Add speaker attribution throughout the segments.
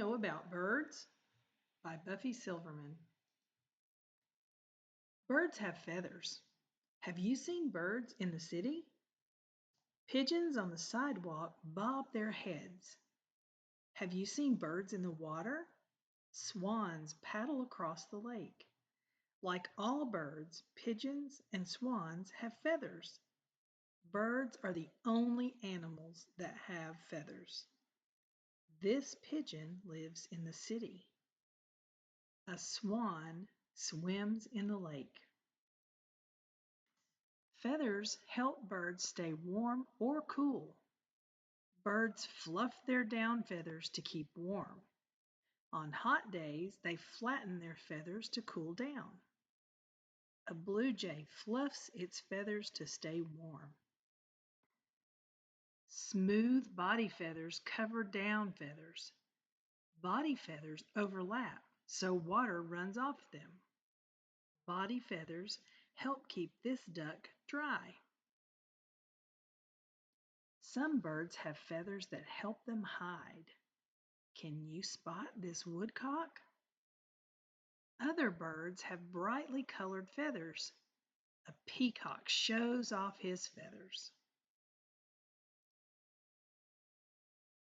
Speaker 1: Know About Birds by Buffy Silverman. Birds have feathers. Have you seen birds in the city? Pigeons on the sidewalk bob their heads. Have you seen birds in the water? Swans paddle across the lake. Like all birds, pigeons and swans have feathers. Birds are the only animals that have feathers. This pigeon lives in the city. A swan swims in the lake. Feathers help birds stay warm or cool. Birds fluff their down feathers to keep warm. On hot days, they flatten their feathers to cool down. A blue jay fluffs its feathers to stay warm. Smooth body feathers cover down feathers. Body feathers overlap, so water runs off them. Body feathers help keep this duck dry. Some birds have feathers that help them hide. Can you spot this woodcock? Other birds have brightly colored feathers. A peacock shows off his feathers.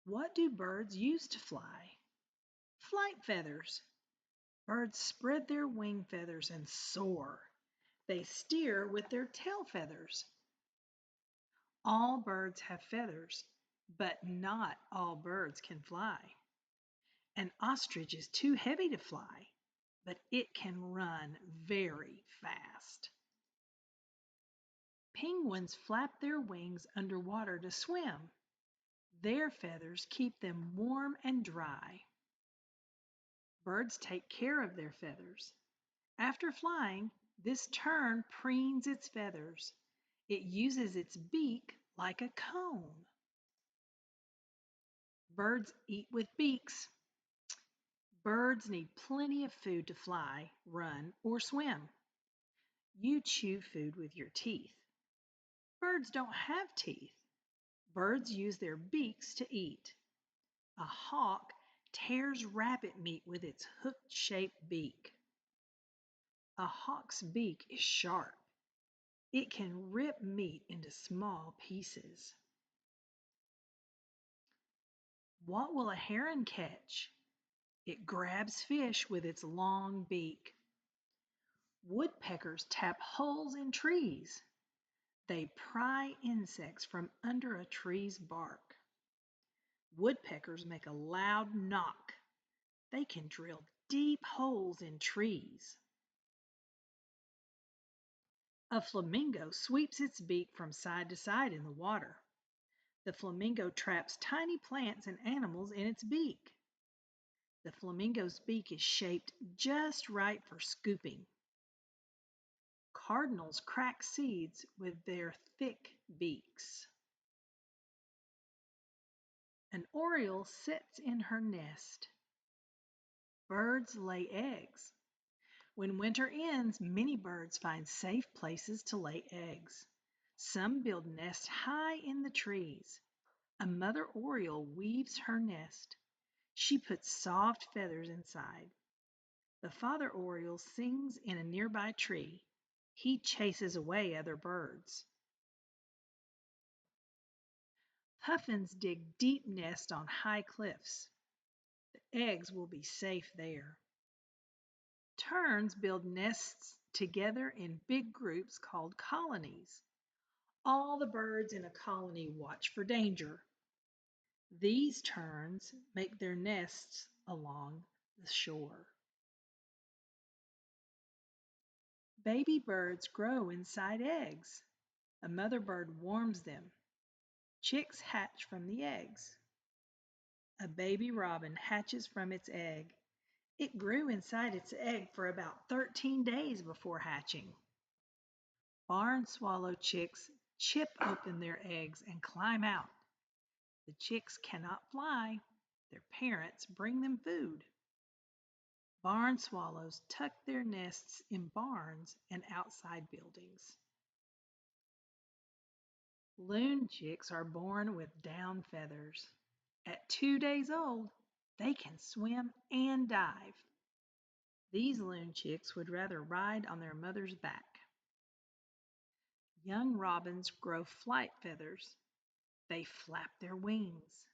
Speaker 1: What do birds use to fly? Flight feathers. Birds spread their wing feathers and soar. They steer with their tail feathers. All birds have feathers, but not all birds can fly. An ostrich is too heavy to fly, but it can run very fast. Penguins flap their wings underwater to swim. Their feathers keep them warm and dry. Birds take care of their feathers. After flying, this tern preens its feathers. It uses its beak like a comb. Birds eat with beaks. Birds need plenty of food to fly, run, or swim. You chew food with your teeth. Birds don't have teeth. Birds use their beaks to eat. A hawk tears rabbit meat with its hook-shaped beak. A hawk's beak is sharp. It can rip meat into small pieces. What will a heron catch? It grabs fish with its long beak. Woodpeckers tap holes in trees. They pry insects from under a tree's bark. Woodpeckers make a loud knock. They can drill deep holes in trees. A flamingo sweeps its beak from side to side in the water. The flamingo traps tiny plants and animals in its beak. The flamingo's beak is shaped just right for scooping. Cardinals crack seeds with their thick beaks. An oriole sits in her nest. Birds lay eggs. When winter ends, many birds find safe places to lay eggs. Some build nests high in the trees. A mother oriole weaves her nest. She puts soft feathers inside. The father oriole sings in a nearby tree. He chases away other birds. Puffins dig deep nests on high cliffs. The eggs will be safe there. Terns build nests together in big groups called colonies. All the birds in a colony watch for danger. These terns make their nests along the shore. Baby birds grow inside eggs. A mother bird warms them. Chicks hatch from the eggs. A baby robin hatches from its egg. It grew inside its egg for about 13 days before hatching. Barn swallow chicks chip open their eggs and climb out. The chicks cannot fly. Their parents bring them food. Barn swallows tuck their nests in barns and outside buildings. Loon chicks are born with down feathers. At 2 days old, They can swim and dive. These loon chicks would rather ride on their mother's back. Young robins grow flight feathers. They flap their wings.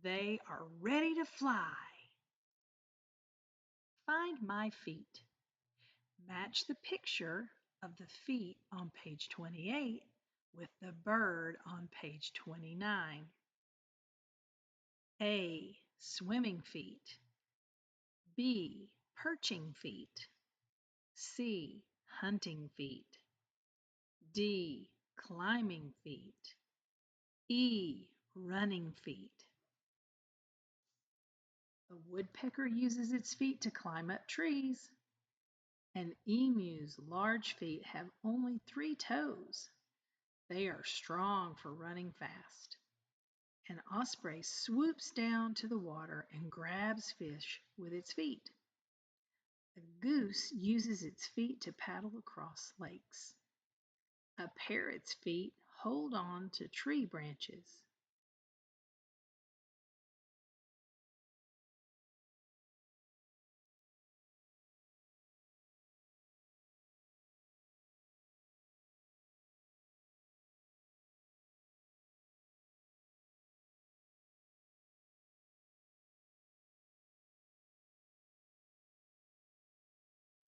Speaker 1: They are ready to fly. Find my feet. Match the picture of the feet on page 28 with the bird on page 29. A. Swimming feet. B. Perching feet. C. Hunting feet. D. Climbing feet. E. Running feet. A woodpecker uses its feet to climb up trees. An emu's large feet have only 3 toes. They are strong for running fast. An osprey swoops down to the water and grabs fish with its feet. A goose uses its feet to paddle across lakes. A parrot's feet hold on to tree branches.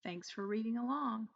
Speaker 1: Thanks for reading along.